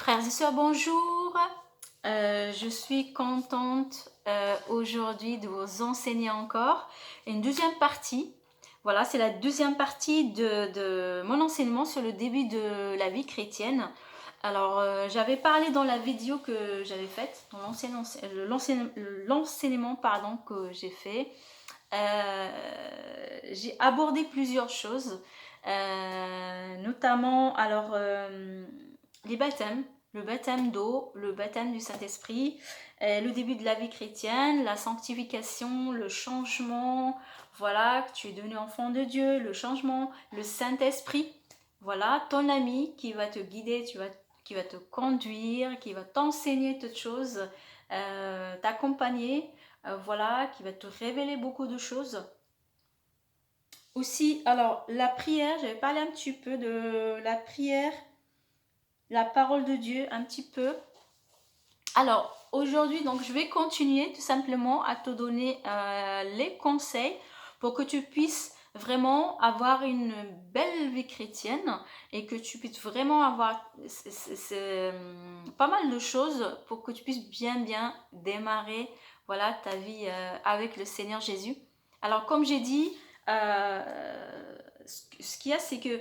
Frères et sœurs, bonjour. Je suis contente aujourd'hui de vous enseigner encore une deuxième partie. Voilà, c'est la deuxième partie de mon enseignement sur le début de la vie chrétienne. Alors, j'avais parlé dans la vidéo que j'avais faite, dans l'enseignement que j'ai fait. J'ai abordé plusieurs choses, notamment les baptêmes, le baptême d'eau, le baptême du Saint-Esprit, le début de la vie chrétienne, la sanctification, le changement, voilà, que tu es devenu enfant de Dieu, le changement, le Saint-Esprit, voilà, ton ami qui va te guider, qui va te conduire, qui va t'enseigner toutes choses, t'accompagner, voilà, qui va te révéler beaucoup de choses. Aussi, alors, la prière, j'avais parlé un petit peu de la prière, la parole de Dieu, un petit peu. Alors, aujourd'hui, donc, je vais continuer tout simplement à te donner les conseils pour que tu puisses vraiment avoir une belle vie chrétienne et que tu puisses vraiment avoir pas mal de choses pour que tu puisses bien démarrer, voilà, ta vie avec le Seigneur Jésus. Alors, comme j'ai dit, ce qu'il y a, c'est que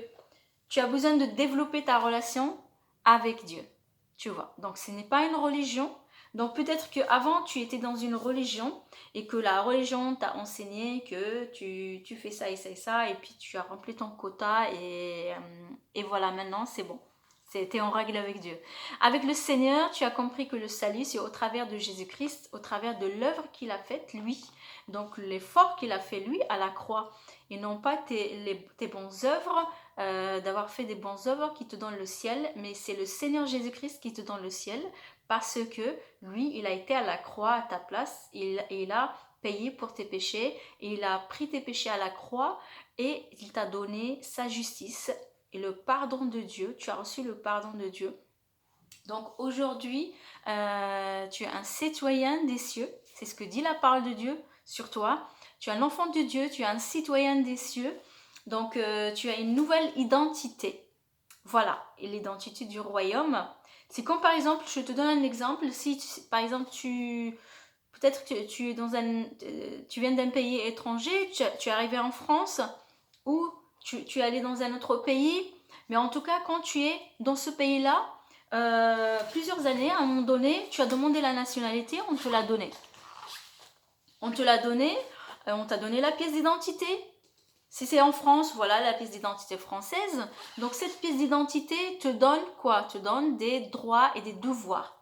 tu as besoin de développer ta relation avec Dieu, tu vois. Donc, ce n'est pas une religion. Donc, peut-être qu'avant, tu étais dans une religion et que la religion t'a enseigné que tu fais ça et ça et ça et puis tu as rempli ton quota et voilà, maintenant, c'est bon. C'était en règle avec Dieu. Avec le Seigneur, tu as compris que le salut, c'est au travers de Jésus-Christ, au travers de l'œuvre qu'il a faite, lui. Donc, l'effort qu'il a fait, lui, à la croix. Et non pas tes bonnes œuvres, d'avoir fait des bonnes œuvres qui te donnent le ciel, mais c'est le Seigneur Jésus-Christ qui te donne le ciel parce que lui, il a été à la croix à ta place, il a payé pour tes péchés, et il a pris tes péchés à la croix et il t'a donné sa justice et le pardon de Dieu. Tu as reçu le pardon de Dieu. Donc aujourd'hui, tu es un citoyen des cieux, c'est ce que dit la parole de Dieu sur toi. Tu es un enfant de Dieu, tu es un citoyen des cieux. Donc, tu as une nouvelle identité. Voilà, et l'identité du royaume. C'est comme par exemple, je te donne un exemple, si par exemple peut-être que tu es tu viens d'un pays étranger, tu es arrivé en France ou tu es allé dans un autre pays, mais en tout cas, quand tu es dans ce pays-là, plusieurs années, à un moment donné, tu as demandé la nationalité, on te l'a donnée. On te l'a donné, on t'a donné la pièce d'identité. Si c'est en France, voilà la pièce d'identité française. Donc cette pièce d'identité te donne quoi? Te donne des droits et des devoirs.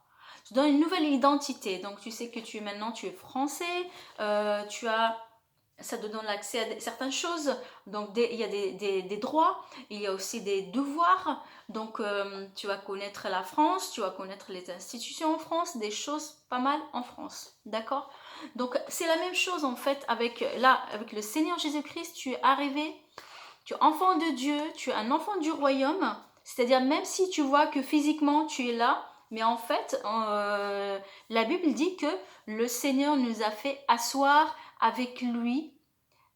Te donne une nouvelle identité. Donc tu sais que maintenant tu es français, ça te donne l'accès à certaines choses. Donc il y a des droits, il y a aussi des devoirs. Donc tu vas connaître la France, tu vas connaître les institutions en France, des choses pas mal en France. D'accord? Donc c'est la même chose en fait avec le Seigneur Jésus-Christ. Tu es arrivé, tu es enfant de Dieu, tu es un enfant du royaume. C'est-à-dire même si tu vois que physiquement tu es là, mais en fait la Bible dit que le Seigneur nous a fait asseoir avec lui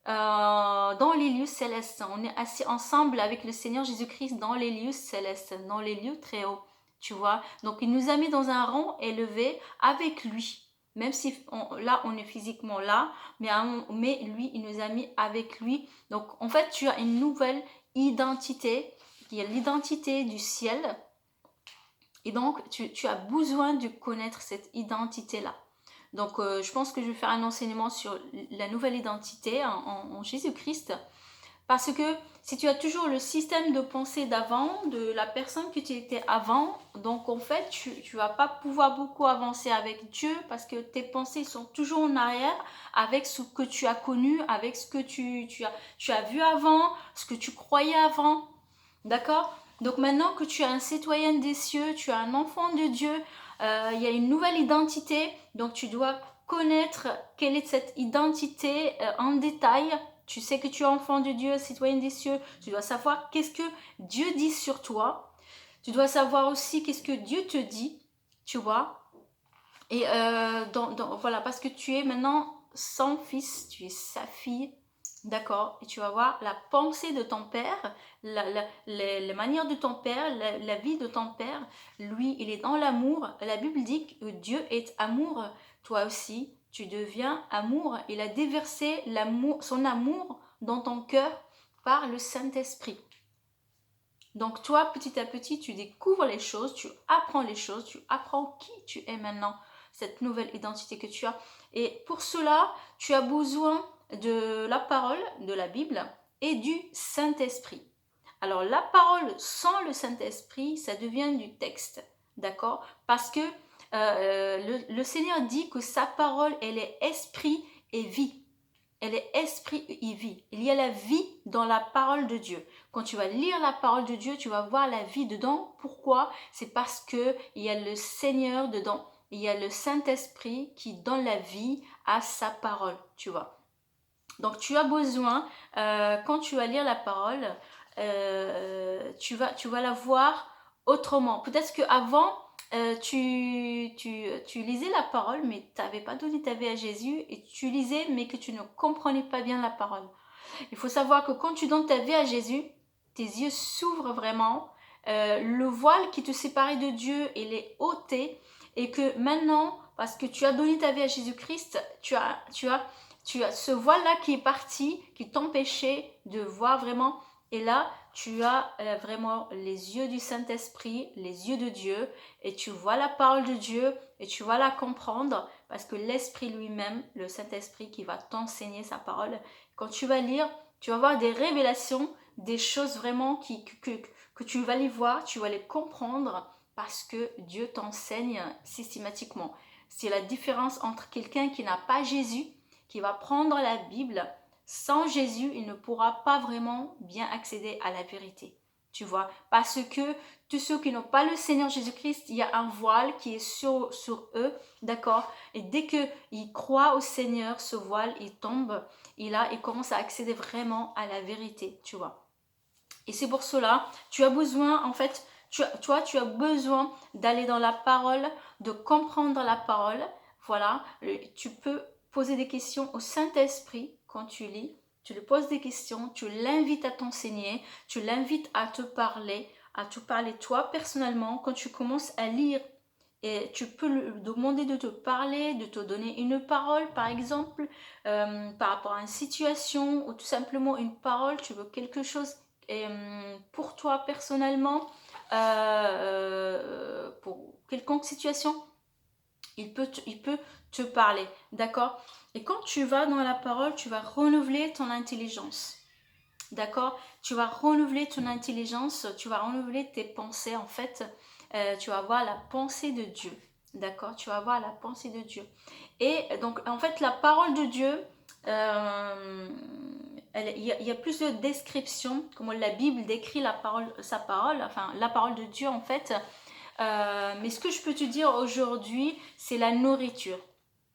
dans les lieux célestes. On est assis ensemble avec le Seigneur Jésus-Christ dans les lieux célestes, dans les lieux très hauts, tu vois. Donc il nous a mis dans un rang élevé avec lui. Même si là, on est physiquement là, mais lui, il nous a mis avec lui. Donc en fait, tu as une nouvelle identité, qui est l'identité du ciel. Et donc, tu as besoin de connaître cette identité-là. Donc, je pense que je vais faire un enseignement sur la nouvelle identité en Jésus-Christ. Parce que si tu as toujours le système de pensée d'avant, de la personne que tu étais avant, donc en fait, tu ne vas pas pouvoir beaucoup avancer avec Dieu parce que tes pensées sont toujours en arrière avec ce que tu as connu, avec ce que tu as vu avant, ce que tu croyais avant. D'accord? Donc maintenant que tu es un citoyen des cieux, tu es un enfant de Dieu, il y a une nouvelle identité, donc tu dois connaître quelle est cette identité en détail. Tu sais que tu es enfant de Dieu, citoyen des cieux, tu dois savoir qu'est-ce que Dieu dit sur toi. Tu dois savoir aussi qu'est-ce que Dieu te dit, tu vois. Et voilà, parce que tu es maintenant son fils, tu es sa fille. D'accord? Et tu vas voir la pensée de ton père, les manières de ton père, la vie de ton père. Lui, il est dans l'amour. La Bible dit que Dieu est amour. Toi aussi, tu deviens amour. Il a déversé son amour dans ton cœur par le Saint-Esprit. Donc toi, petit à petit, tu découvres les choses, tu apprends qui tu es maintenant, cette nouvelle identité que tu as. Et pour cela, tu as besoin de la parole, de la Bible et du Saint-Esprit. Alors la parole sans le Saint-Esprit, ça devient du texte, d'accord? Parce que le Seigneur dit que sa parole, elle est esprit et vie. Elle est esprit et vie. Il y a la vie dans la parole de Dieu. Quand tu vas lire la parole de Dieu, tu vas voir la vie dedans. Pourquoi? C'est parce que il y a le Seigneur dedans. Il y a le Saint-Esprit qui donne la vie à sa parole, tu vois. Donc tu as besoin, quand tu vas lire la parole, tu vas la voir autrement. Peut-être qu'avant, tu lisais la parole, mais tu n'avais pas donné ta vie à Jésus, et tu lisais, mais que tu ne comprenais pas bien la parole. Il faut savoir que quand tu donnes ta vie à Jésus, tes yeux s'ouvrent vraiment, le voile qui te séparait de Dieu, il est ôté, et que maintenant, parce que tu as donné ta vie à Jésus-Christ, tu as ce voile-là qui est parti, qui t'empêchait de voir vraiment. Et là, tu as vraiment les yeux du Saint-Esprit, les yeux de Dieu, et tu vois la parole de Dieu, et tu vas la comprendre, parce que l'Esprit lui-même, le Saint-Esprit qui va t'enseigner sa parole, quand tu vas lire, tu vas voir des révélations, des choses vraiment que tu vas les voir, tu vas les comprendre, parce que Dieu t'enseigne systématiquement. C'est la différence entre quelqu'un qui n'a pas Jésus, qui va prendre la Bible. Sans Jésus, il ne pourra pas vraiment bien accéder à la vérité. Tu vois, parce que tous ceux qui n'ont pas le Seigneur Jésus-Christ, il y a un voile qui est sur eux, d'accord? Et dès qu'ils croient au Seigneur, ce voile, il tombe, et là, ils commencent à accéder vraiment à la vérité, tu vois. Et c'est pour cela, tu as besoin, en fait, tu as besoin d'aller dans la parole, de comprendre la parole. Voilà, tu peux poser des questions au Saint-Esprit quand tu lis. Tu lui poses des questions, tu l'invites à t'enseigner, tu l'invites à te parler toi personnellement quand tu commences à lire. Et tu peux lui demander de te parler, de te donner une parole, par exemple, par rapport à une situation, ou tout simplement une parole, tu veux quelque chose pour toi personnellement, pour quelconque situation, il peut te parler, d'accord? Et quand tu vas dans la parole, tu vas renouveler ton intelligence. D'accord? Tu vas renouveler ton intelligence, tu vas renouveler tes pensées en fait. Tu vas voir la pensée de Dieu. D'accord? Tu vas voir la pensée de Dieu. Et donc en fait la parole de Dieu, il y a plus de descriptions, comment la Bible décrit sa parole, enfin la parole de Dieu en fait. Mais ce que je peux te dire aujourd'hui, c'est la nourriture.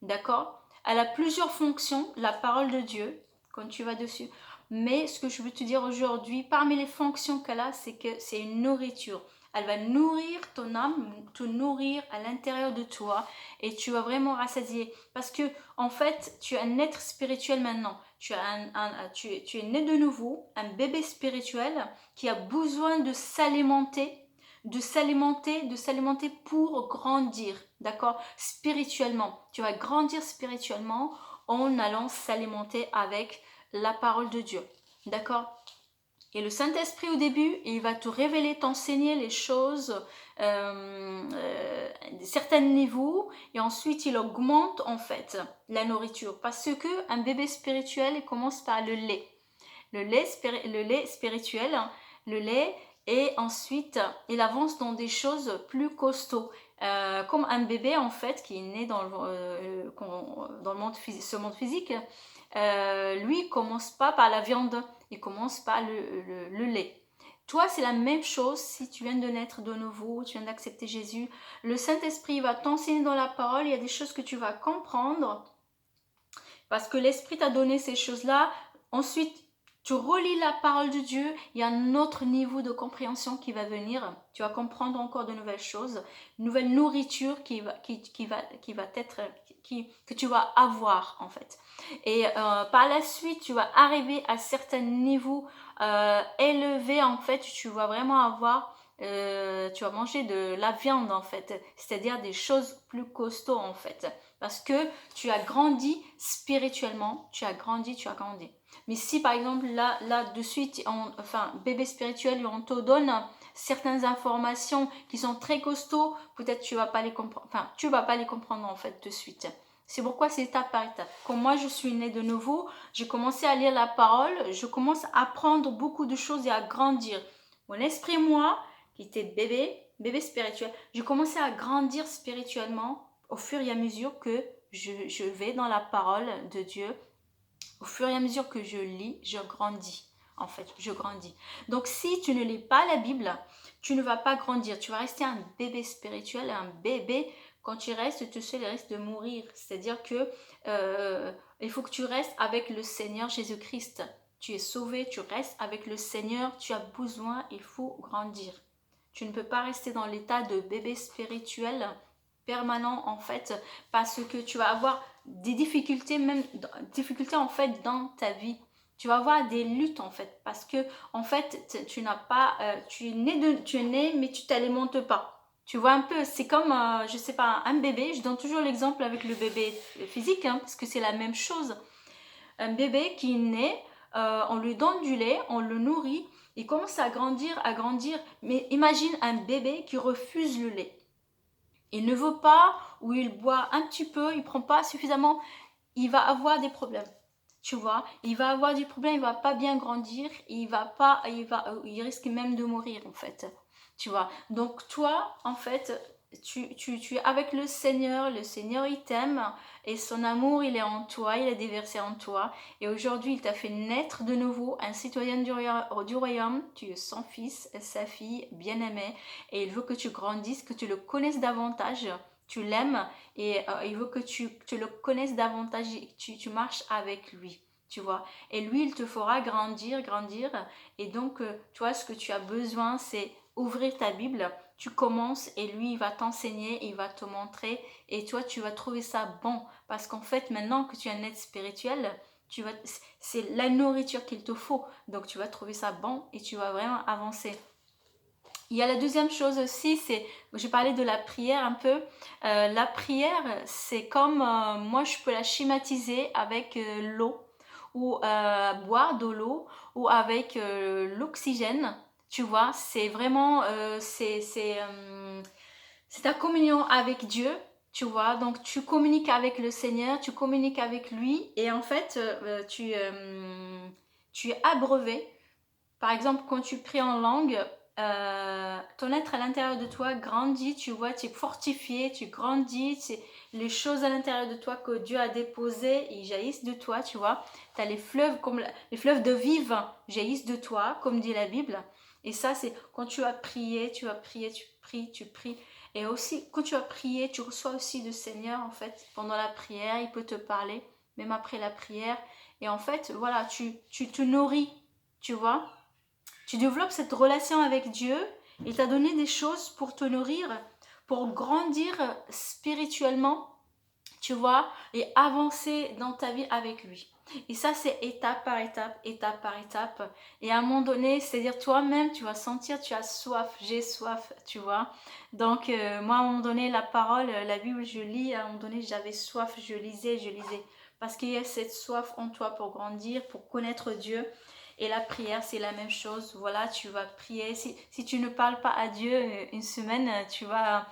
D'accord? Elle a plusieurs fonctions, la parole de Dieu, quand tu vas dessus. Mais ce que je veux te dire aujourd'hui, parmi les fonctions qu'elle a, c'est que c'est une nourriture. Elle va nourrir ton âme, te nourrir à l'intérieur de toi, et tu vas vraiment rassasier. Parce que, en fait, tu es un être spirituel maintenant. Tu es né de nouveau, un bébé spirituel qui a besoin de s'alimenter, de s'alimenter pour grandir, d'accord? Spirituellement. Tu vas grandir spirituellement en allant s'alimenter avec la parole de Dieu, d'accord? Et le Saint-Esprit au début, il va te révéler, t'enseigner les choses, certains niveaux, et ensuite il augmente en fait la nourriture, parce que un bébé spirituel, il commence par le lait. Le lait spirituel, le lait, et ensuite il avance dans des choses plus costauds. Comme un bébé en fait qui est né dans le monde ce monde physique, lui commence pas par la viande, il commence par le lait. Toi, c'est la même chose si tu viens de naître de nouveau, tu viens d'accepter Jésus. Le Saint-Esprit va t'enseigner dans la parole, il y a des choses que tu vas comprendre parce que l'Esprit t'a donné ces choses-là. Ensuite, tu relis la parole de Dieu, il y a un autre niveau de compréhension qui va venir. Tu vas comprendre encore de nouvelles choses, une nouvelle nourriture qui va que tu vas avoir en fait. Et par la suite, tu vas arriver à certains niveaux élevés en fait, tu vas vraiment avoir tu vas manger de la viande en fait, c'est-à-dire des choses plus costauds en fait, parce que tu as grandi spirituellement, tu as grandi. Mais si par exemple là de suite, enfin bébé spirituel, on te donne certaines informations qui sont très costauds, peut-être tu vas pas les comprendre, enfin tu vas pas les comprendre en fait de suite. C'est pourquoi c'est étape par étape. Quand moi je suis née de nouveau, j'ai commencé à lire la parole, je commence à apprendre beaucoup de choses et à grandir. Mon esprit, moi, qui était bébé spirituel, j'ai commencé à grandir spirituellement au fur et à mesure que je vais dans la parole de Dieu. Au fur et à mesure que je lis, je grandis. En fait, je grandis. Donc, si tu ne lis pas la Bible, tu ne vas pas grandir. Tu vas rester un bébé spirituel, un bébé. Quand tu restes, tu sais le risque de mourir. C'est-à-dire que il faut que tu restes avec le Seigneur Jésus-Christ. Tu es sauvé, tu restes avec le Seigneur. Tu as besoin, il faut grandir. Tu ne peux pas rester dans l'état de bébé spirituel permanent en fait, parce que tu vas avoir des difficultés, même difficultés en fait dans ta vie. Tu vas avoir des luttes en fait, parce que en fait tu n'as pas, tu es né mais tu t'alimentes pas. Tu vois un peu, c'est comme, je sais pas, un bébé. Je donne toujours l'exemple avec le bébé physique, hein, parce que c'est la même chose. Un bébé qui est né, on lui donne du lait, on le nourrit, il commence à grandir. Mais imagine un bébé qui refuse le lait. Il ne veut pas, ou il boit un petit peu, il prend pas suffisamment, il va avoir des problèmes. Tu vois, il va avoir des problèmes, il va pas bien grandir, il risque même de mourir en fait. Tu vois, donc toi, en fait, tu es avec le Seigneur il t'aime et son amour il est en toi, il est déversé en toi. Et aujourd'hui il t'a fait naître de nouveau un citoyen du royaume, tu es son fils, sa fille bien-aimée, et il veut que tu grandisses, que tu le connaisses davantage, tu l'aimes, et il veut que tu le connaisses davantage et que tu marches avec lui. Tu vois, et lui il te fera grandir. Et donc tu vois, ce que tu as besoin c'est ouvrir ta Bible, tu commences et lui il va t'enseigner, il va te montrer, et toi tu vas trouver ça bon, parce qu'en fait maintenant que tu es un être spirituel, c'est la nourriture qu'il te faut, donc tu vas trouver ça bon et tu vas vraiment avancer. Il y a la deuxième chose aussi, c'est, j'ai parlé de la prière un peu. La prière, c'est comme, moi je peux la schématiser avec l'eau, ou boire de l'eau, ou avec l'oxygène. Tu vois, c'est vraiment, c'est ta communion avec Dieu. Tu vois, donc tu communiques avec le Seigneur, tu communiques avec lui, et en fait, tu es abreuvé. Par exemple, quand tu pries en langue, ton être à l'intérieur de toi grandit, tu vois, tu es fortifié, tu grandis, les choses à l'intérieur de toi que Dieu a déposées, ils jaillissent de toi, tu vois. Tu as les fleuves, les fleuves de vie jaillissent de toi, comme dit la Bible. Et ça, c'est quand tu as prié, tu pries. Et aussi, quand tu as prié, tu reçois aussi le Seigneur, en fait, pendant la prière, il peut te parler, même après la prière. Et en fait, voilà, tu te nourris, tu vois. Tu développes cette relation avec Dieu. Il t'a donné des choses pour te nourrir, pour grandir spirituellement, tu vois, et avancer dans ta vie avec lui. Et ça, c'est étape par étape, étape par étape. Et à un moment donné, c'est-à-dire toi-même, tu vas sentir, tu as soif, j'ai soif, tu vois. Donc, moi, à un moment donné, la parole, la Bible, je lis, à un moment donné, j'avais soif, je lisais. Parce qu'il y a cette soif en toi pour grandir, pour connaître Dieu. Et la prière, c'est la même chose. Voilà, tu vas prier. Si tu ne parles pas à Dieu une semaine, tu vas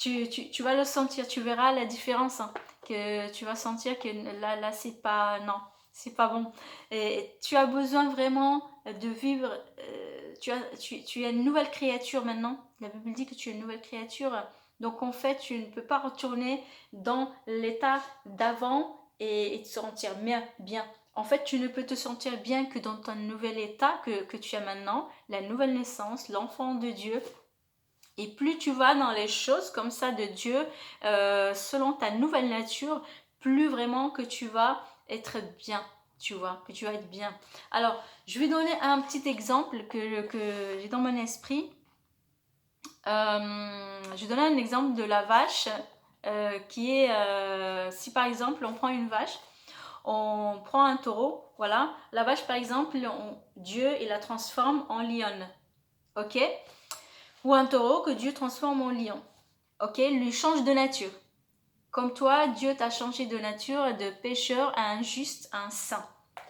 le sentir. Tu verras la différence. Hein, que tu vas sentir que là c'est pas... Non, c'est pas bon. Et tu as besoin vraiment de vivre... tu es une nouvelle créature maintenant. La Bible dit que tu es une nouvelle créature. Donc en fait, tu ne peux pas retourner dans l'état d'avant et te sentir bien. En fait, tu ne peux te sentir bien que dans ton nouvel état que tu as maintenant, la nouvelle naissance, l'enfant de Dieu. Et plus tu vas dans les choses comme ça de Dieu, selon ta nouvelle nature, plus vraiment que tu vas être bien, tu vois, que tu vas être bien. Alors, je vais donner un petit exemple que j'ai dans mon esprit. Je vais donner un exemple de la vache qui est, si par exemple on prend une vache, on prend un taureau, voilà, la vache par exemple, Dieu il la transforme en lionne, ok? Ou un taureau que Dieu transforme en lion, ok? Lui change de nature. Comme toi, Dieu t'a changé de nature, de pécheur à un juste, à un saint,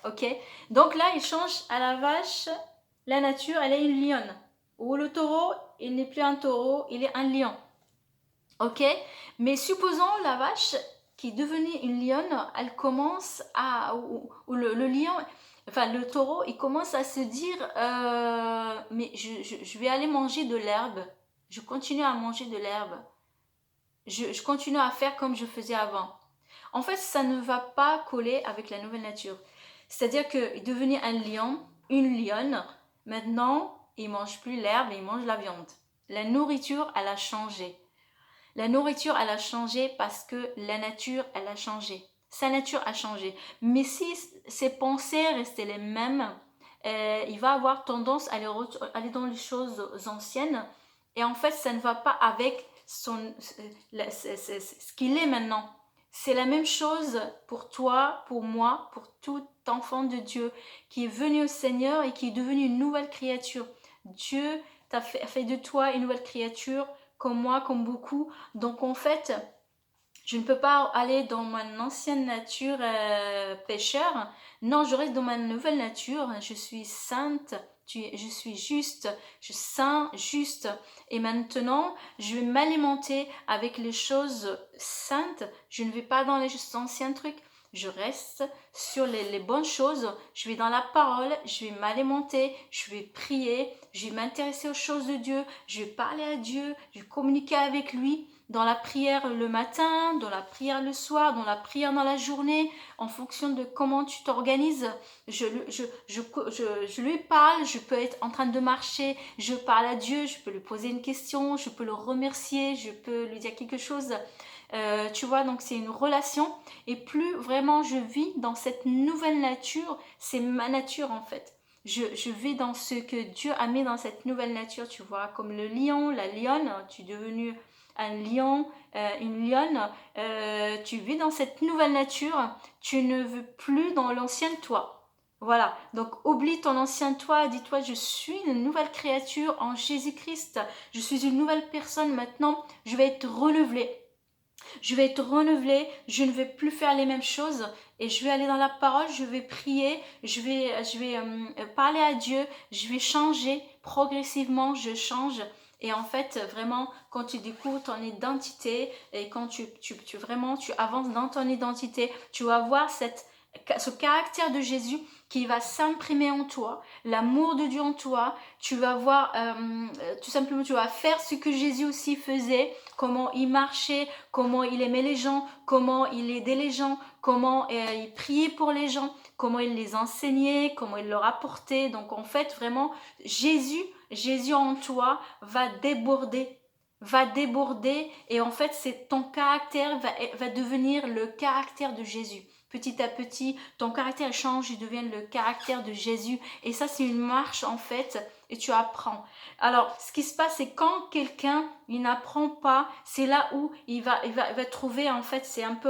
ok? Donc là, il change à la vache, la nature, elle est une lionne. Ou le taureau, il n'est plus un taureau, il est un lion, ok? Mais supposons la vache qui est devenue une lionne, elle commence à, ou le lion, enfin le taureau, il commence à se dire, mais je vais aller manger de l'herbe, je continue à manger de l'herbe, je continue à faire comme je faisais avant. En fait, ça ne va pas coller avec la nouvelle nature. C'est-à-dire que devenir un lion, une lionne, maintenant, il mange plus l'herbe, il mange la viande. La nourriture, elle a changé. La nourriture, elle a changé parce que la nature, elle a changé. Sa nature a changé. Mais si ses pensées restaient les mêmes, il va avoir tendance à aller dans les choses anciennes. Et en fait, ça ne va pas avec ce qu'il est maintenant. C'est la même chose pour toi, pour moi, pour tout enfant de Dieu qui est venu au Seigneur et qui est devenu une nouvelle créature. Dieu t'a fait de toi une nouvelle créature, comme moi, comme beaucoup. Donc en fait, je ne peux pas aller dans mon ancienne nature pécheur. Non, je reste dans ma nouvelle nature. Je suis sainte, je suis juste, je suis saint, juste. Et maintenant, je vais m'alimenter avec les choses saintes. Je ne vais pas dans les anciens trucs. Je reste sur les bonnes choses. Je vais dans la parole. Je vais m'alimenter. Je vais prier. Je vais m'intéresser aux choses de Dieu. Je vais parler à Dieu. Je vais communiquer avec lui. Dans la prière le matin, dans la prière le soir, dans la prière dans la journée, en fonction de comment tu t'organises. Je lui parle, je peux être en train de marcher, je parle à Dieu, je peux lui poser une question, je peux le remercier, je peux lui dire quelque chose. Tu vois, donc c'est une relation. Et plus vraiment je vis dans cette nouvelle nature, c'est ma nature en fait. Je vis dans ce que Dieu a mis dans cette nouvelle nature, tu vois, comme le lion, la lionne, tu es devenu un lion, une lionne, tu vis dans cette nouvelle nature, tu ne veux plus dans l'ancien toi. Voilà, donc oublie ton ancien toi, dis-toi je suis une nouvelle créature en Jésus-Christ, je suis une nouvelle personne maintenant, je vais être renouvelée. Je vais être renouvelée, je ne vais plus faire les mêmes choses et je vais aller dans la parole, je vais prier, je vais parler à Dieu, je vais changer progressivement, je change. Et en fait, vraiment, quand tu découvres ton identité et quand vraiment tu avances dans ton identité, tu vas voir ce caractère de Jésus qui va s'imprimer en toi, l'amour de Dieu en toi, tu vas voir, tout simplement, tu vas faire ce que Jésus aussi faisait, comment il marchait, comment il aimait les gens, comment il aidait les gens, comment il priait pour les gens, comment il les enseignait, comment il leur apportait. Donc en fait, vraiment, Jésus en toi va déborder et en fait, c'est ton caractère va devenir le caractère de Jésus. Petit à petit, ton caractère change, il devient le caractère de Jésus. Et ça, c'est une marche en fait, et tu apprends. Alors, ce qui se passe, c'est quand quelqu'un, il n'apprend pas, c'est là où il va trouver, en fait, c'est un peu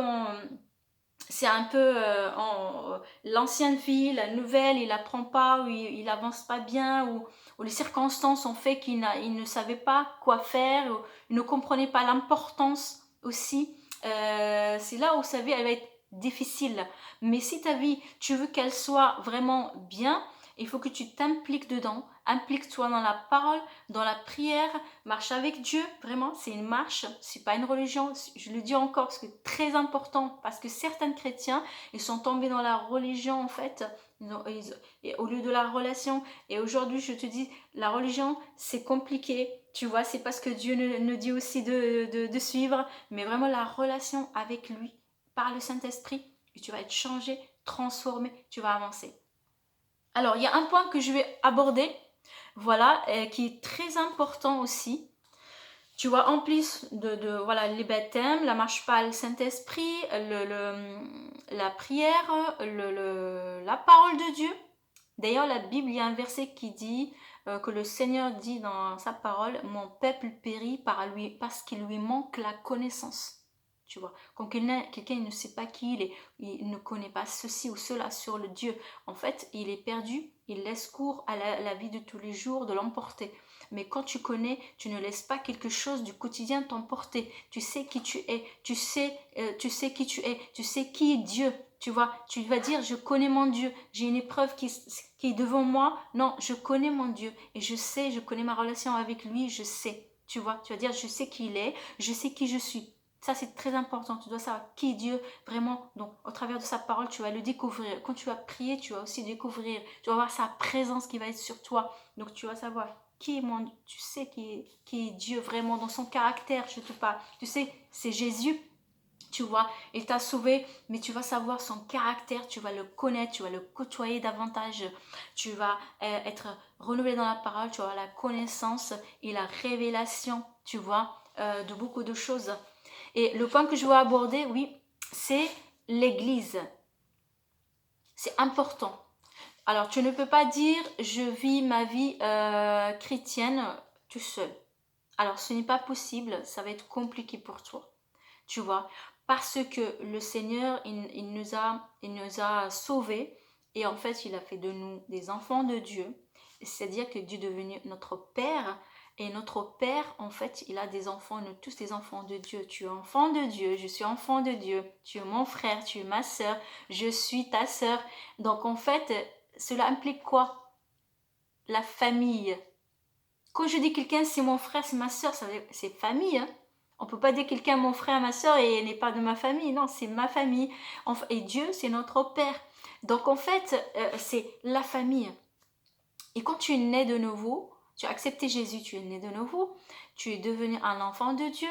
l'ancienne vie, la nouvelle, il n'apprend pas, ou il avance pas bien, ou les circonstances ont fait il ne savait pas quoi faire, ou il ne comprenait pas l'importance aussi. C'est là où sa vie elle va être difficile. Mais si ta vie, tu veux qu'elle soit vraiment bien, il faut que tu t'impliques dedans. Implique-toi dans la parole, dans la prière, marche avec Dieu. Vraiment, c'est une marche, c'est pas une religion. Je le dis encore parce que c'est très important, parce que certains chrétiens, ils sont tombés dans la religion en fait, et au lieu de la relation. Et aujourd'hui, je te dis, la religion, c'est compliqué. Tu vois, c'est pas ce que Dieu nous dit aussi de suivre, mais vraiment la relation avec lui, par le Saint-Esprit, et tu vas être changé, transformé, tu vas avancer. Alors, il y a un point que je vais aborder, voilà, qui est très important aussi. Tu vois, en plus voilà, les baptêmes, la marche par le Saint-Esprit, la prière, la parole de Dieu. D'ailleurs, la Bible, il y a un verset qui dit que le Seigneur dit dans sa parole, mon peuple périt parce qu'il lui manque la connaissance. Tu vois, quand quelqu'un ne sait pas qui il est, il ne connaît pas ceci ou cela sur le Dieu, en fait, il est perdu, il laisse cours à la vie de tous les jours de l'emporter. Mais quand tu connais, tu ne laisses pas quelque chose du quotidien t'emporter. Tu sais qui tu es, tu sais qui tu es, tu sais qui est Dieu. Tu vois, tu vas dire, je connais mon Dieu, j'ai une épreuve qui est devant moi. Non, je connais mon Dieu et je sais, je connais ma relation avec lui, je sais. Tu vois, tu vas dire, je sais qui il est, je sais qui je suis. Ça, c'est très important. Tu dois savoir qui est Dieu vraiment. Donc, au travers de sa parole, tu vas le découvrir. Quand tu vas prier, tu vas aussi découvrir. Tu vas voir sa présence qui va être sur toi. Donc, tu vas savoir qui est mon Dieu. Tu sais qui est Dieu vraiment dans son caractère, je te parle. Tu sais, c'est Jésus. Tu vois, il t'a sauvé, mais tu vas savoir son caractère, tu vas le connaître, tu vas le côtoyer davantage, tu vas être renouvelé dans la parole, tu vas avoir la connaissance et la révélation, tu vois, de beaucoup de choses. Et le point que je veux aborder, oui, c'est l'église. C'est important. Alors, tu ne peux pas dire je vis ma vie chrétienne tout seul. Alors, ce n'est pas possible, ça va être compliqué pour toi. Tu vois, parce que le Seigneur, il nous a sauvés et en fait, il a fait de nous des enfants de Dieu. C'est-à-dire que Dieu est devenu notre Père et notre Père, en fait, il a des enfants, nous tous des enfants de Dieu. Tu es enfant de Dieu, je suis enfant de Dieu, tu es mon frère, tu es ma sœur, je suis ta sœur. Donc en fait, cela implique quoi? La famille. Quand je dis quelqu'un c'est mon frère, c'est ma soeur, c'est famille. Hein. On ne peut pas dire quelqu'un mon frère, ma soeur et elle n'est pas de ma famille. Non, c'est ma famille. Et Dieu, c'est notre Père. Donc en fait, c'est la famille. Et quand tu es né de nouveau, tu as accepté Jésus, tu es né de nouveau, tu es devenu un enfant de Dieu.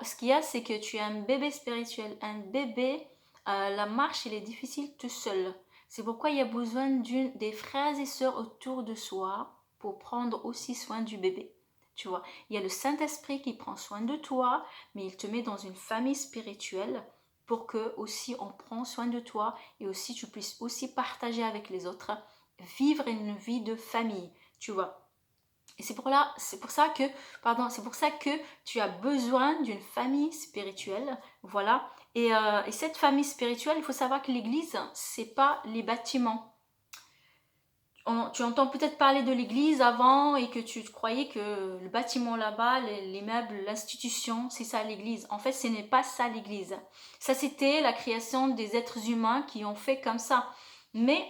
Ce qu'il y a, c'est que tu es un bébé spirituel. Un bébé, la marche, il est difficile tout seul. C'est pourquoi il y a besoin des frères et sœurs autour de soi pour prendre aussi soin du bébé. Tu vois, il y a le Saint-Esprit qui prend soin de toi, mais il te met dans une famille spirituelle pour que aussi on prend soin de toi et aussi tu puisses aussi partager avec les autres, vivre une vie de famille, tu vois. Et c'est pour ça que tu as besoin d'une famille spirituelle, voilà. Et cette famille spirituelle, il faut savoir que l'église, c'est pas les bâtiments. Tu entends peut-être parler de l'église avant et que tu croyais que le bâtiment là-bas, les meubles, l'institution, c'est ça l'église. En fait, ce n'est pas ça l'église. Ça, c'était la création des êtres humains qui ont fait comme ça. Mais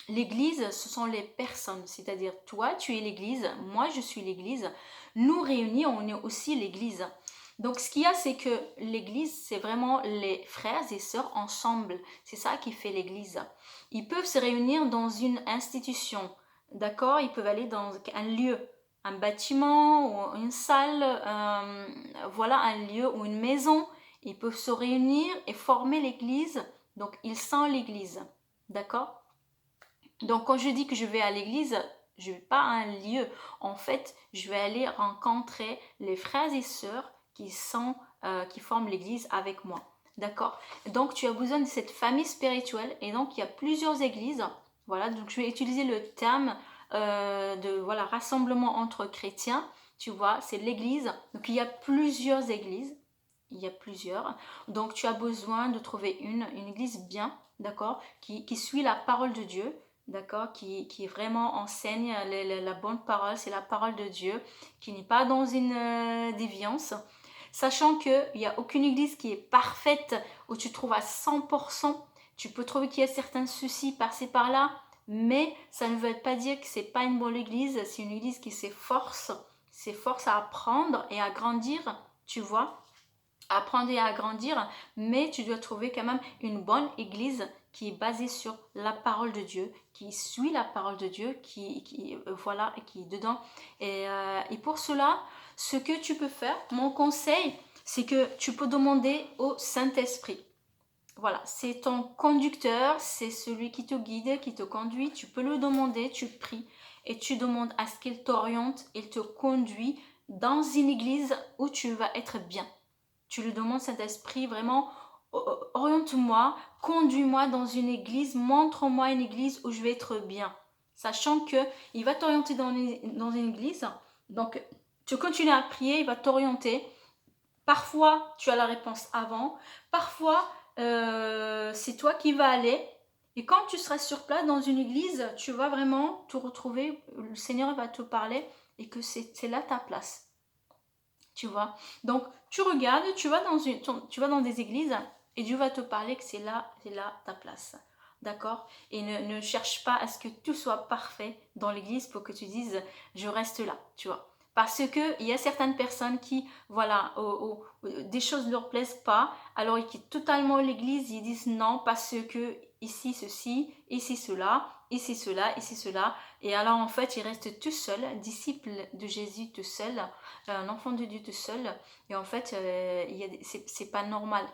l'église, ce sont les personnes, c'est-à-dire toi, tu es l'église, moi, je suis l'église. Nous réunis, on est aussi l'église. Donc, ce qu'il y a, c'est que l'église, c'est vraiment les frères et sœurs ensemble. C'est ça qui fait l'église. Ils peuvent se réunir dans une institution, d'accord? Ils peuvent aller dans un lieu, un bâtiment ou une salle, voilà, un lieu ou une maison. Ils peuvent se réunir et former l'église. Donc, ils sont l'église, d'accord? Donc, quand je dis que je vais à l'église, je ne vais pas à un lieu. En fait, je vais aller rencontrer les frères et sœurs qui forment l'église avec moi. D'accord? Donc, tu as besoin de cette famille spirituelle. Et donc, il y a plusieurs églises. Voilà, donc je vais utiliser le terme de voilà, rassemblement entre chrétiens. Tu vois, c'est l'église. Donc, il y a plusieurs églises. Il y a plusieurs. Donc, tu as besoin de trouver une église bien, d'accord, qui suit la parole de Dieu, d'accord, qui vraiment enseigne la bonne parole, c'est la parole de Dieu, qui n'est pas dans une déviance. Sachant qu'il n'y a aucune église qui est parfaite, où tu trouves à 100%, tu peux trouver qu'il y a certains soucis par-ci par-là, mais ça ne veut pas dire que c'est pas une bonne église, c'est une église qui s'efforce à apprendre et à grandir, tu vois, apprendre et à grandir, mais tu dois trouver quand même une bonne église qui est basée sur la parole de Dieu, qui suit la parole de Dieu, voilà, qui est dedans. Et pour cela, ce que tu peux faire, mon conseil, c'est que tu peux demander au Saint-Esprit. Voilà, c'est ton conducteur, c'est celui qui te guide, qui te conduit. Tu peux le demander, tu pries et tu demandes à ce qu'il t'oriente, il te conduit dans une église où tu vas être bien. Tu lui demandes, Saint-Esprit, vraiment, oriente-moi, conduis-moi dans une église, montre-moi une église où je vais être bien. Sachant qu'il va t'orienter dans une église, donc tu continues à prier, il va t'orienter Parfois, tu as la réponse avant. Parfois, c'est toi qui vas aller. Et quand tu seras sur place dans une église, tu vas vraiment te retrouver, le Seigneur va te parler et que c'est là ta place. Tu vois. Donc, tu regardes, tu vas dans des églises et Dieu va te parler que c'est là ta place. D'accord. Et ne cherche pas à ce que tout soit parfait dans l'église pour que tu dises, je reste là, tu vois. Parce que il y a certaines personnes qui, voilà, des choses ne leur plaisent pas, alors ils quittent totalement l'église, ils disent non parce que ici ceci, ici cela, ici cela, ici cela. Et alors en fait, ils restent tout seuls, disciples de Jésus tout seuls, un enfant de Dieu tout seul. Et en fait, c'est pas normal.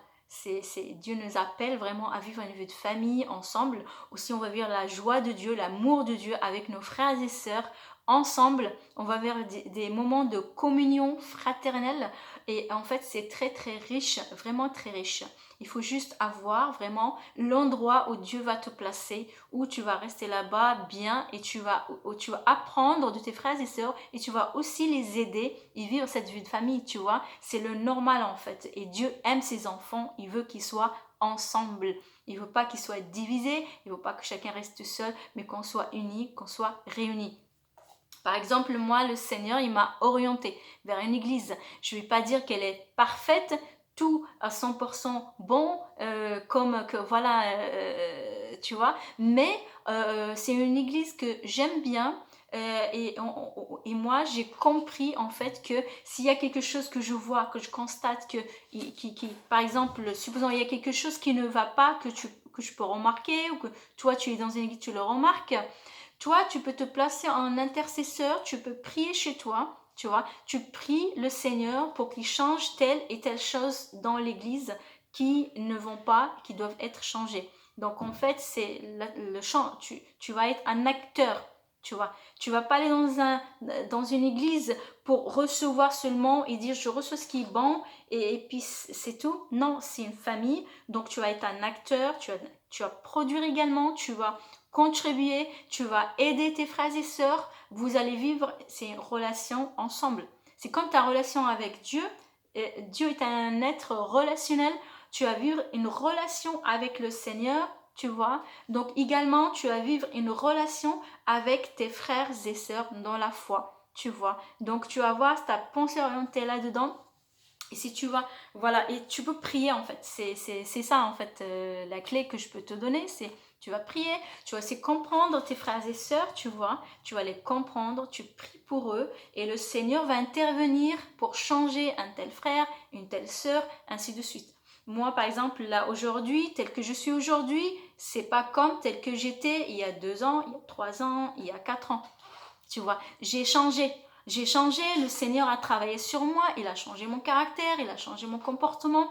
Dieu nous appelle vraiment à vivre une vie de famille ensemble. Aussi, on va vivre la joie de Dieu, l'amour de Dieu avec nos frères et sœurs. Ensemble, on va vers des moments de communion fraternelle. Et en fait, c'est très très riche, vraiment très riche. Il faut juste avoir vraiment l'endroit où Dieu va te placer, où tu vas rester là-bas bien et où tu vas apprendre de tes frères et sœurs et tu vas aussi les aider et vivre cette vie de famille, tu vois. C'est le normal en fait. Et Dieu aime ses enfants, il veut qu'ils soient ensemble. Il veut pas qu'ils soient divisés, il veut pas que chacun reste seul, mais qu'on soit unis, qu'on soit réunis. Par exemple, moi, le Seigneur, il m'a orienté vers une église. Je ne vais pas dire qu'elle est parfaite, tout à 100% bon, comme que voilà, tu vois, mais c'est une église que j'aime bien. Et moi, j'ai compris en fait que s'il y a quelque chose que je vois, que je constate, par exemple, supposons il y a quelque chose qui ne va pas, que je peux remarquer, ou que toi tu es dans une église, tu le remarques, toi, tu peux te placer en intercesseur, tu peux prier chez toi, tu vois, tu pries le Seigneur pour qu'il change telle et telle chose dans l'église qui ne vont pas, qui doivent être changées. Donc en fait, c'est le chant, tu vas être un acteur, tu vois. Tu vas pas aller dans une église pour recevoir seulement et dire je reçois ce qui est bon et puis c'est tout. Non, c'est une famille, donc tu vas être un acteur, tu vas produire également, tu vas contribuer, tu vas aider tes frères et sœurs, vous allez vivre, c'est une relation ensemble. C'est comme ta relation avec Dieu. Dieu est un être relationnel. Tu vas vivre une relation avec le Seigneur, tu vois. Donc également, tu vas vivre une relation avec tes frères et sœurs dans la foi, tu vois. Donc tu vas voir ta pensée orientée là-dedans. Et si tu vas, voilà, et tu peux prier en fait, c'est ça en fait, la clé que je peux te donner, c'est tu vas prier, tu vas aussi comprendre tes frères et sœurs, tu vois, tu vas les comprendre, tu pries pour eux, et le Seigneur va intervenir pour changer un tel frère, une telle sœur, ainsi de suite. Moi, par exemple, là, aujourd'hui, tel que je suis aujourd'hui, c'est pas comme tel que j'étais il y a 2 ans, il y a 3 ans, il y a 4 ans. Tu vois, j'ai changé. J'ai changé, le Seigneur a travaillé sur moi, il a changé mon caractère, il a changé mon comportement,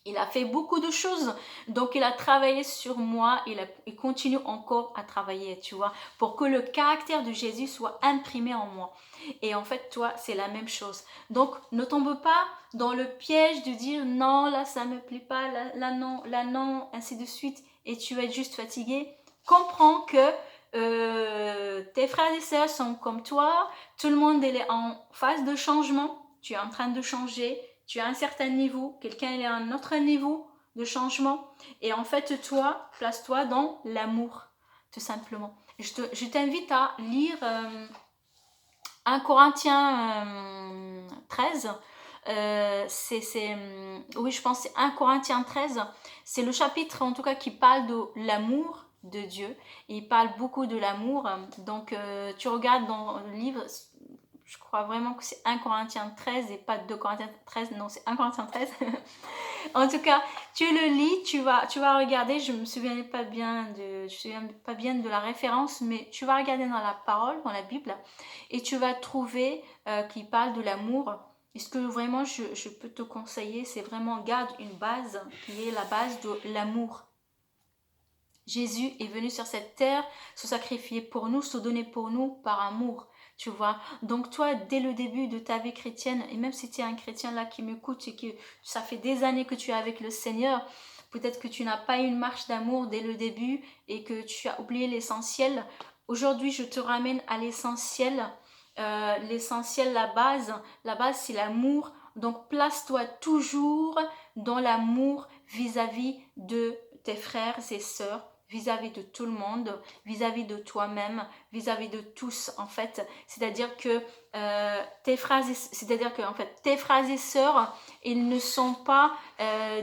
il a fait beaucoup de choses. Donc il a travaillé sur moi, il continue encore à travailler, tu vois, pour que le caractère de Jésus soit imprimé en moi. Et en fait, toi, c'est la même chose. Donc ne tombe pas dans le piège de dire non, là ça me plaît pas, là non, ainsi de suite, et tu vas être juste fatigué. Comprends que tes frères et sœurs sont comme toi, tout le monde est en phase de changement, tu es en train de changer, tu as un certain niveau, quelqu'un est à un autre niveau de changement, et en fait toi, place-toi dans l'amour, tout simplement. Je t'invite à lire 1 Corinthiens 13. Oui, je pense que c'est 1 Corinthiens 13. C'est le chapitre en tout cas qui parle de l'amour de Dieu. Il parle beaucoup de l'amour. Donc tu regardes dans le livre, je crois vraiment que c'est 1 Corinthiens 13 et pas 2 Corinthiens 13. Non, c'est 1 Corinthiens 13. En tout cas, tu le lis, tu vas regarder. Je me souviens pas bien de la référence, mais tu vas regarder dans la parole, dans la Bible, et tu vas trouver qu'il parle de l'amour. Et ce que vraiment je peux te conseiller, c'est vraiment garde une base qui est la base de l'amour. Jésus est venu sur cette terre se sacrifier pour nous, se donner pour nous par amour, tu vois. Donc toi, dès le début de ta vie chrétienne, et même si tu es un chrétien là qui m'écoute et que ça fait des années que tu es avec le Seigneur, peut-être que tu n'as pas eu une marche d'amour dès le début et que tu as oublié l'essentiel. Aujourd'hui, je te ramène à l'essentiel. L'essentiel, la base c'est l'amour Donc place-toi toujours dans l'amour vis-à-vis de tes frères et sœurs, vis-à-vis de tout le monde, vis-à-vis de toi-même, vis-à-vis de tous en fait. C'est-à-dire que tes frères et sœurs, ils ne sont pas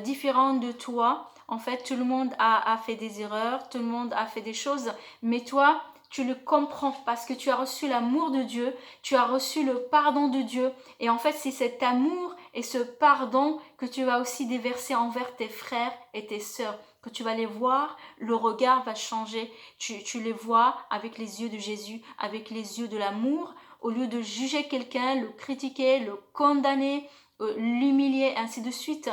différents de toi. En fait, tout le monde a fait des erreurs, tout le monde a fait des choses, mais toi, tu le comprends parce que tu as reçu l'amour de Dieu, tu as reçu le pardon de Dieu. Et en fait, c'est cet amour et ce pardon que tu vas aussi déverser envers tes frères et tes sœurs, que tu vas les voir, le regard va changer. Tu les vois avec les yeux de Jésus, avec les yeux de l'amour, au lieu de juger quelqu'un, le critiquer, le condamner, l'humilier, ainsi de suite.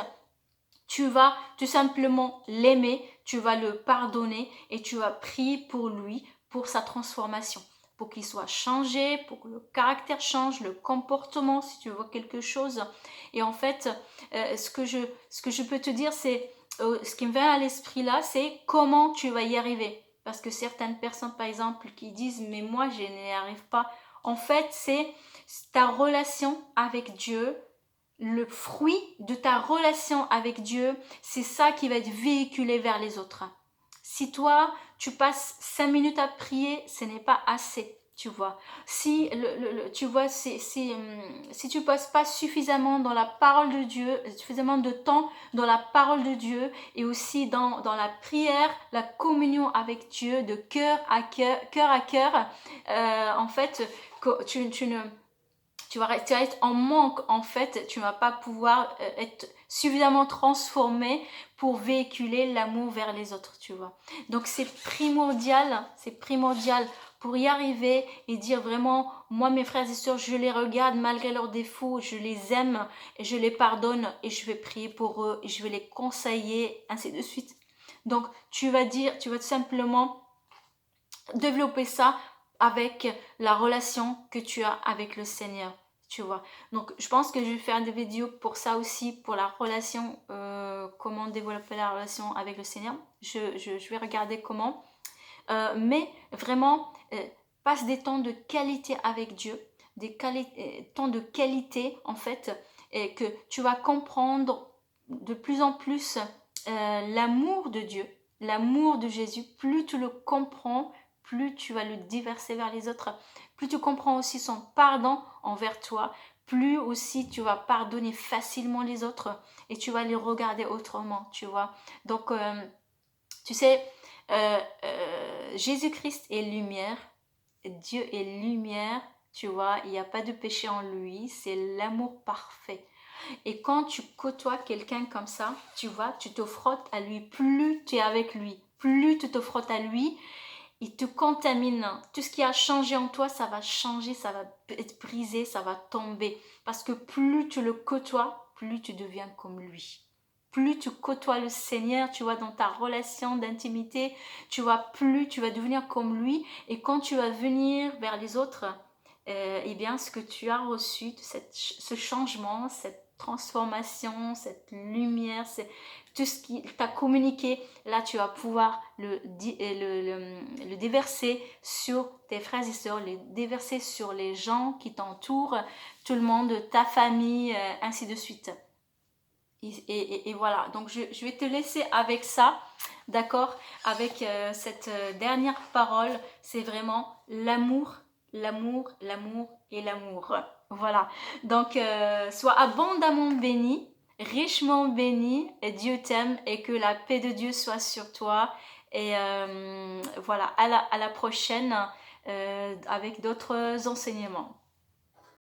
Tu vas tout simplement l'aimer, tu vas le pardonner et tu vas prier pour lui, pour sa transformation, pour qu'il soit changé, pour que le caractère change, le comportement, si tu vois quelque chose. Et en fait, ce que je peux te dire, c'est, ce qui me vient à l'esprit là, c'est comment tu vas y arriver. Parce que certaines personnes, par exemple, qui disent, mais moi, je n'y arrive pas. En fait, c'est ta relation avec Dieu, le fruit de ta relation avec Dieu, c'est ça qui va être véhiculé vers les autres. Si toi, tu passes 5 minutes à prier, ce n'est pas assez, tu vois. Si, tu vois, si tu passes pas suffisamment dans la parole de Dieu, suffisamment de temps dans la parole de Dieu et aussi dans la prière, la communion avec Dieu de cœur à cœur, en fait, tu vas être en manque en fait, tu ne vas pas pouvoir être suffisamment transformé pour véhiculer l'amour vers les autres, tu vois. Donc c'est primordial pour y arriver et dire vraiment, moi mes frères et sœurs, je les regarde malgré leurs défauts, je les aime et je les pardonne et je vais prier pour eux et je vais les conseiller, ainsi de suite. Donc tu vas tout simplement développer ça avec la relation que tu as avec le Seigneur, tu vois. Donc je pense que je vais faire des vidéos pour ça aussi, pour la relation, comment développer la relation avec le Seigneur. Je vais regarder comment. Mais vraiment, passe des temps de qualité avec Dieu, temps de qualité en fait, et que tu vas comprendre de plus en plus l'amour de Dieu, l'amour de Jésus. Plus tu le comprends, plus tu vas le déverser vers les autres, plus tu comprends aussi son pardon envers toi, plus aussi tu vas pardonner facilement les autres et tu vas les regarder autrement, tu vois. Donc, tu sais, Jésus-Christ est lumière, Dieu est lumière, tu vois, il n'y a pas de péché en lui, c'est l'amour parfait. Et quand tu côtoies quelqu'un comme ça, tu vois, tu te frottes à lui, plus tu es avec lui, plus tu te frottes à lui, il te contamine. Tout ce qui a changé en toi, ça va changer, ça va être brisé, ça va tomber. Parce que plus tu le côtoies, plus tu deviens comme lui. Plus tu côtoies le Seigneur, tu vois, dans ta relation d'intimité, tu vois, plus tu vas devenir comme lui. Et quand tu vas venir vers les autres, eh bien, ce que tu as reçu, ce changement, cette transformation, cette lumière, c'est tout ce qui t'a communiqué, là tu vas pouvoir le déverser sur tes frères et sœurs, le déverser sur les gens qui t'entourent, tout le monde, ta famille, ainsi de suite. Et voilà, donc je vais te laisser avec ça, d'accord, avec cette dernière parole, c'est vraiment l'amour, l'amour, l'amour et l'amour. Voilà, donc sois abondamment béni, richement béni, et Dieu t'aime et que la paix de Dieu soit sur toi. Et voilà, à la prochaine avec d'autres enseignements.